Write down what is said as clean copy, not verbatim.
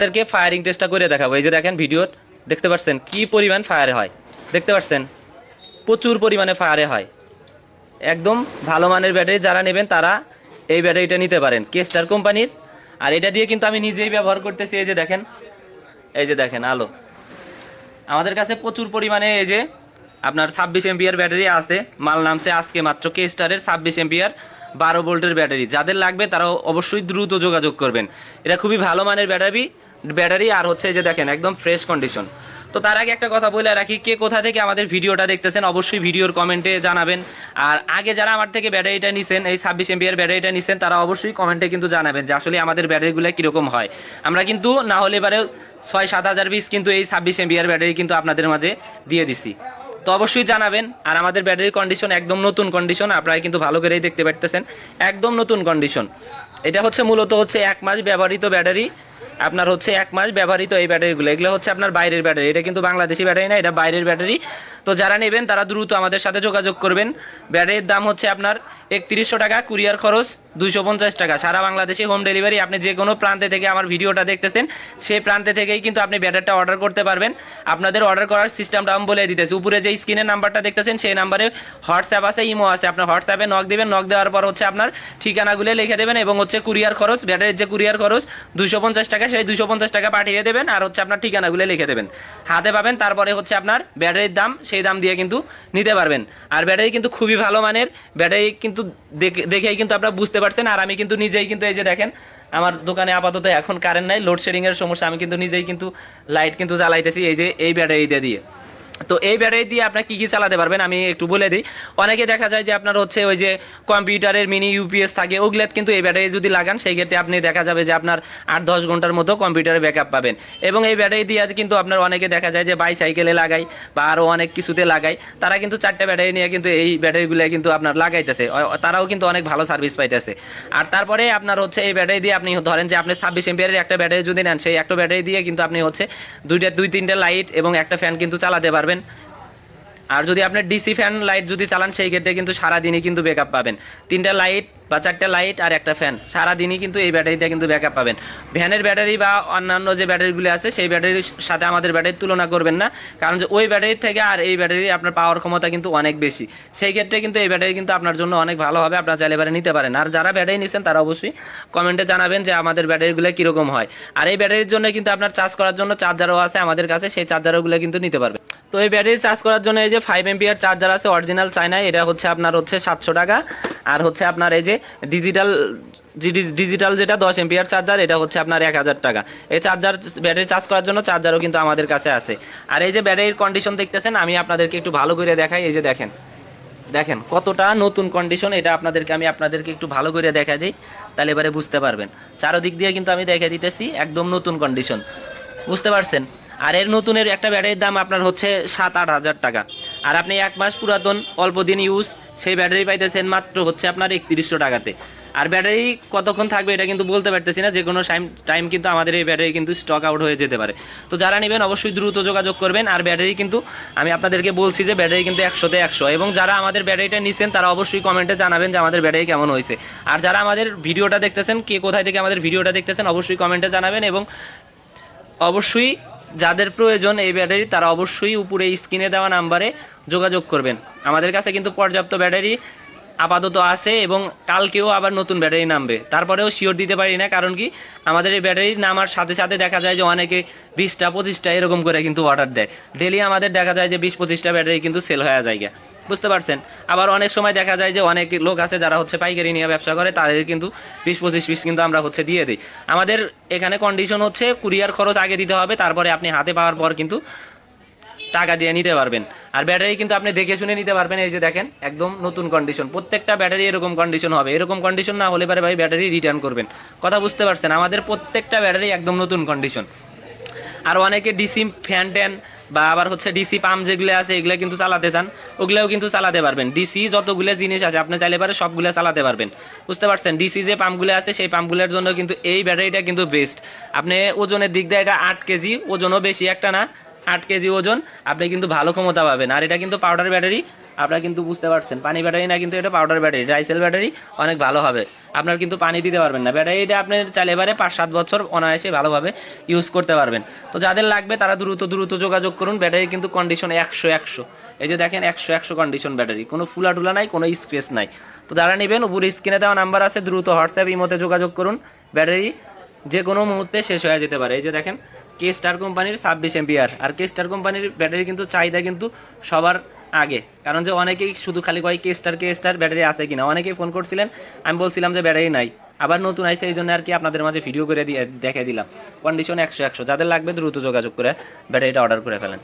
আপনাদেরকে ফায়ারিং টেস্টটা করে দেখাবো। এই যে দেখেন ভিডিও দেখতে পাচ্ছেন কি পরিমাণ ফায়ার হয়, দেখতে পাচ্ছেন প্রচুর পরিমাণে ফায়ারে হয়। একদম ভালো মানের ব্যাটারি যারা নেবেন তারা এই ব্যাটারিটা নিতে পারেন কেস্টার কোম্পানির। আর এটা দিয়ে কিন্তু আমি নিজেই ব্যবহার করতেছি। এই যে দেখেন আলো আমাদের কাছে প্রচুর পরিমাণে এই যে আপনার 26 এম্পিয়ার ব্যাটারি আছে। মাল নামছে আজকে মাত্র কেস্টারের 26 এম্পিয়ার 12 ভোল্টের ব্যাটারি। যাদের লাগবে তারা অবশ্যই দ্রুত যোগাযোগ করবেন। এটা খুবই ভালো মানের ব্যাটারি আর হচ্ছে এই যে দেখেন একদম ফ্রেশ কন্ডিশন। তো তার আগে একটা কথা বলে রাখি, কে কোথা থেকে আমাদের ভিডিওটা দেখতেছেন অবশ্যই ভিডিওর কমেন্টে জানাবেন। আর আগে যারা আমার থেকে ব্যাটারিটা নিছেন, এই 26 এম্পিয়ার ব্যাটারিটা নিছেন, তারা অবশ্যই কমেন্টে কিন্তু জানাবেন যে আসলে আমাদের ব্যাটারিগুলো কীরকম হয়। আমরা কিন্তু না হলে এবারে 6-7 হাজার পিস কিন্তু এই 26 এম্পিয়ার ব্যাটারি কিন্তু আপনাদের মাঝে দিয়ে দিছি। তো অবশ্যই জানাবেন। আর আমাদের ব্যাটারির কন্ডিশন একদম নতুন কন্ডিশন, আপনারা কিন্তু ভালো করেই দেখতে পারতেছেন একদম নতুন কন্ডিশন। এটা হচ্ছে মূলত হচ্ছে 1 মাস ব্যবহৃত ব্যাটারি। আপনার হচ্ছে 1 মাস ব্যবহৃত এই ব্যাটারিগুলো, এগুলো হচ্ছে আপনার বাইরের ব্যাটারি। এটা কিন্তু বাংলাদেশি ব্যাটারি না, এটা বাইরের ব্যাটারি। তো যারা নেবেন তারা দ্রুত আমাদের সাথে যোগাযোগ করবেন। ব্যাটারির দাম হচ্ছে আপনার 3100 টাকা, কুরিয়ার খরচ 250 টাকা। সারা বাংলাদেশে হোম ডেলিভারি। আপনি যে কোনো প্রান্তে থেকে আমার ভিডিওটা দেখতেছেন সেই প্রান্তে থেকেই কিন্তু আপনি ব্যাটারিটা অর্ডার করতে পারবেন। আপনাদের অর্ডার করার সিস্টেমটা আমি বলে দিতেছি। উপরে যে স্ক্রিনের নাম্বারটা দেখতেছেন সেই নাম্বারে হোয়াটসঅ্যাপ আছে, ইমো আছে। আপনার হোয়াটসঅ্যাপে নক দিবেন, নক দেওয়ার পর হচ্ছে আপনার ঠিকানাগুলো লিখে দেবেন এবং হচ্ছে কুরিয়ার খরচ, ব্যাটারির যে কুরিয়ার খরচ 250 টাকা, সেই 250 টাকা পাঠিয়ে দেবেন আর হচ্ছে আপনার ঠিকানাগুলো লিখে দেবেন, হাতে পাবেন। তারপরে হচ্ছে আপনার ব্যাটারির দাম, সেই দাম দিয়ে কিন্তু নিতে পারবেন। আর ব্যাটারি কিন্তু খুবই ভালো মানের ব্যাটারি, কিন্তু দেখেই কিন্তু আপনারা বুঝতে পারছেন। আর আমি কিন্তু নিজেই কিন্তু এই যে দেখেন আমার দোকানে আপাতত এখন কারেন্ট নাই, লোডশেডিং এর সমস্যা। আমি কিন্তু নিজেই কিন্তু লাইট কিন্তু জ্বালাইতেছি এই যে এই ব্যাটারিটা দিয়ে। তো এই ব্যাটারি দিয়ে আপনার কি কি চালাতে পারবেন আমি একটু বলে দিই। অনেকে দেখা যায় যে আপনার হচ্ছে ওই যে কম্পিউটারের মিনি ইউপিএস থাকে, ওগুলো কিন্তু এই ব্যাটারি যদি লাগান সেই ক্ষেত্রে আপনি দেখা যাবে যে আপনার 8-10 ঘন্টার মতো কম্পিউটারে ব্যাকআপ পাবেন। এবং এই ব্যাটারি দিয়ে কিন্তু আপনার অনেকে দেখা যায় যে বাইসাইকেলে লাগাই বা আরও অনেক কিছুতে লাগাই, তারা কিন্তু 4টা ব্যাটারি নিয়ে কিন্তু এই ব্যাটারিগুলো কিন্তু আপনার লাগাইতেছে, তারাও কিন্তু অনেক ভালো সার্ভিস পাইতেছে। আর তারপরে আপনার হচ্ছে এই ব্যাটারি দিয়ে আপনি ধরেন যে আপনি 26 এম্পিয়ারের একটা ব্যাটারি যদি নেন, সেই একটা ব্যাটারি দিয়ে কিন্তু আপনি হচ্ছে 2-3টা লাইট এবং একটা ফ্যান কিন্তু চালাতে পারবেন। আর যদি আপনি ডিসি ফ্যান লাইট যদি চালান সেই ক্ষেত্রে কিন্তু সারাদিনই কিন্তু ব্যাকআপ পাবেন। 3টা লাইট বা 4টা লাইট আর একটা ফ্যান, সারাদিনই কিন্তু এই ব্যাটারিটা কিন্তু ব্যাকআপ পাবেন। ভ্যানের ব্যাটারি বা অন্যান্য যে ব্যাটারিগুলো আছে সেই ব্যাটারির সাথে আমাদের ব্যাটারির তুলনা করবেন না, কারণ যে ওই ব্যাটারি থেকে আর এই ব্যাটারি আপনার পাওয়ার ক্ষমতা কিন্তু অনেক বেশি। সেই ক্ষেত্রে কিন্তু এই ব্যাটারি কিন্তু আপনার জন্য অনেক ভালো হবে, আপনারা চাইলে এবারে নিতে পারেন। আর যারা ব্যাটারি নিচ্ছেন তারা অবশ্যই কমেন্টে জানাবেন যে আমাদের ব্যাটারিগুলো কীরকম হয়। আর এই ব্যাটারির জন্য কিন্তু আপনার চার্জ করার জন্য চার্জারও আছে আমাদের কাছে, সেই চার্জারগুলো কিন্তু নিতে পারবেন। তো এই ব্যাটারি চার্জ করার জন্য এই যে 5 এম্পিয়ার চার্জার আছে অরিজিনাল চায়নায়, এটা হচ্ছে আপনার হচ্ছে 700 টাকা। আর হচ্ছে আপনার এই যে ডিজিটাল যেটা 10 এম্পিয়ার চার্জার, এটা হচ্ছে আপনার 1000 টাকা। এই চার্জার ব্যাটারি চার্জ করার জন্য চার্জারও কিন্তু আমাদের কাছে আছে। আর এই যে ব্যাটারির কন্ডিশন দেখতেছেন, আমি আপনাদেরকে একটু ভালো করে দেখাই। এই যে দেখেন কতটা নতুন কন্ডিশন, এটা আপনাদেরকে একটু ভালো করে দেখা দিই, তাহলে এবারে বুঝতে পারবেন। চারদিক দিয়ে কিন্তু আমি দেখে দিতেছি একদম নতুন কন্ডিশন, বুঝতে পারছেন। আর এর নতুনের একটা ব্যাটারির দাম আপনার হচ্ছে 7-8 হাজার টাকা। আর আপনি 1 মাস পুরাতন অল্প দিন ইউজ সেই ব্যাটারি পাইতেছেন মাত্র হচ্ছে আপনার 3100 টাকাতে। আর ব্যাটারি কতক্ষণ থাকবে এটা কিন্তু বলতে পারতেছি না, যে কোনো টাইম কিন্তু আমাদের এই ব্যাটারি কিন্তু স্টক আউট হয়ে যেতে পারে। তো যারা নেবেন অবশ্যই দ্রুত যোগাযোগ করবেন। আর ব্যাটারি কিন্তু আমি আপনাদেরকে বলছি যে ব্যাটারি কিন্তু 100তে 100। এবং যারা আমাদের ব্যাটারিটা নিচ্ছেন তারা অবশ্যই কমেন্টে জানাবেন যে আমাদের ব্যাটারি কেমন হয়েছে। আর যারা আমাদের ভিডিওটা দেখতেছেন, কে কোথায় থেকে আমাদের ভিডিওটা দেখতেছেন অবশ্যই কমেন্টে জানাবেন। এবং অবশ্যই যাদের প্রয়োজন এই ব্যাটারি তারা অবশ্যই উপরে স্ক্রিনে দেওয়া নাম্বারে যোগাযোগ করবেন। আমাদের কাছে কিন্তু পর্যাপ্ত ব্যাটারি আপাতত আছে এবং কালকেও আবার নতুন ব্যাটারি নামবে, তারপরেও শিওর দিতে পারি না, কারণ কি আমাদের এই ব্যাটারি নামার সাথে সাথে দেখা যায় যে অনেকে 20টা-25টা এরকম করে কিন্তু অর্ডার দেয়। ডেলি আমাদের দেখা যায় যে 20-25টা ব্যাটারি কিন্তু সেল হয়ে যায়, বুঝতে পারছেন। আবার অনেক সময় দেখা যায় যে অনেক লোক আছে যারা হচ্ছে পাইকারি নিয়ে ব্যবসা করে, তাদের কিন্তু 20-25 পিস কিন্তু আমরা হচ্ছে দিয়ে দিই। আমাদের এখানে কন্ডিশন হচ্ছে কুরিয়ার খরচ আগে দিতে হবে, তারপরে আপনি হাতে পাওয়ার পর কিন্তু টাকা দিয়ে নিতে পারবেন। আর ব্যাটারি কিন্তু আপনি দেখে শুনে নিতে পারবেন। এই যে দেখেন একদম নতুন কন্ডিশন, প্রত্যেকটা ব্যাটারি এরকম কন্ডিশন হবে। এরকম কন্ডিশন না হলে পারে ভাই ব্যাটারি রিটার্ন করবেন, কথা বুঝতে পারছেন। আমাদের প্রত্যেকটা ব্যাটারি একদম নতুন কন্ডিশন। আর অনেকে ডিসি ফ্যান ট্যান বা আবার হচ্ছে ডিসি পাম্প যেগুলো আছে এগুলো কিন্তু চালাতে চান, ওগুলোও কিন্তু চালাতে পারবেন। ডিসি যতগুলো জিনিস আছে আপনি চাইলে পারে সবগুলো চালাতে পারবেন, বুঝতে পারছেন। ডিসি যে পাম্পগুলো আছে সেই পাম্পগুলোর জন্য কিন্তু এই ব্যাটারিটা কিন্তু বেস্ট। আপনি ওজনের দিক দিয়ে এটা 8 কেজি, ওজনও বেশি একটা না, 8 কেজি ওজন, আপনি কিন্তু ভালো ক্ষমতা পাবেন। আর এটা কিন্তু পাউডার ব্যাটারি, আপনারা কিন্তু বুঝতে পারছেন, পানি ব্যাটারি না, কিন্তু এটা পাউডার ব্যাটারি, ডাইসেল ব্যাটারি, অনেক ভালো হবে। আপনার কিন্তু পানি দিতে পারবেন না, ব্যাটারিটা আপনি চাইলে এবারে 5-7 বছর অনায়াসে ভালোভাবে ইউজ করতে পারবেন। তো যাদের লাগবে তারা দ্রুত দ্রুত যোগাযোগ করুন। ব্যাটারি কিন্তু কন্ডিশন 100-100, এই যে দেখেন 100-100 কন্ডিশন ব্যাটারি, কোনো ফুলা টুলা নাই, কোনো স্ক্রেচ নাই। তো যারা নেবেন উপরে স্ক্রিনে দেওয়া নাম্বার আছে, দ্রুত হোয়াটসঅ্যাপ ইমোতে যোগাযোগ করুন। ব্যাটারি যে কোনো মুহূর্তে শেষ হয়ে যেতে পারে। এই যে দেখেন কে স্টার কোম্পানির 26 এম্পিয়ার, আর কে স্টার কোম্পানির ব্যাটারি কিন্তু চাহিদা কিন্তু সবার আগে, কারণ যে অনেকেই শুধু খালি কয় কে স্টার ব্যাটারি আছে কিনা, অনেকেই ফোন করছিলেন, আমি বলছিলাম যে ব্যাটারি নাই, আবার নতুন আইছে, এই জন্য আর কি আপনাদের মাঝে ভিডিও করে দিয়ে দেখে দিলাম। কন্ডিশন 100-100, যাদের লাগবে দ্রুত যোগাযোগ করে ব্যাটারিটা অর্ডার করে ফেলেন।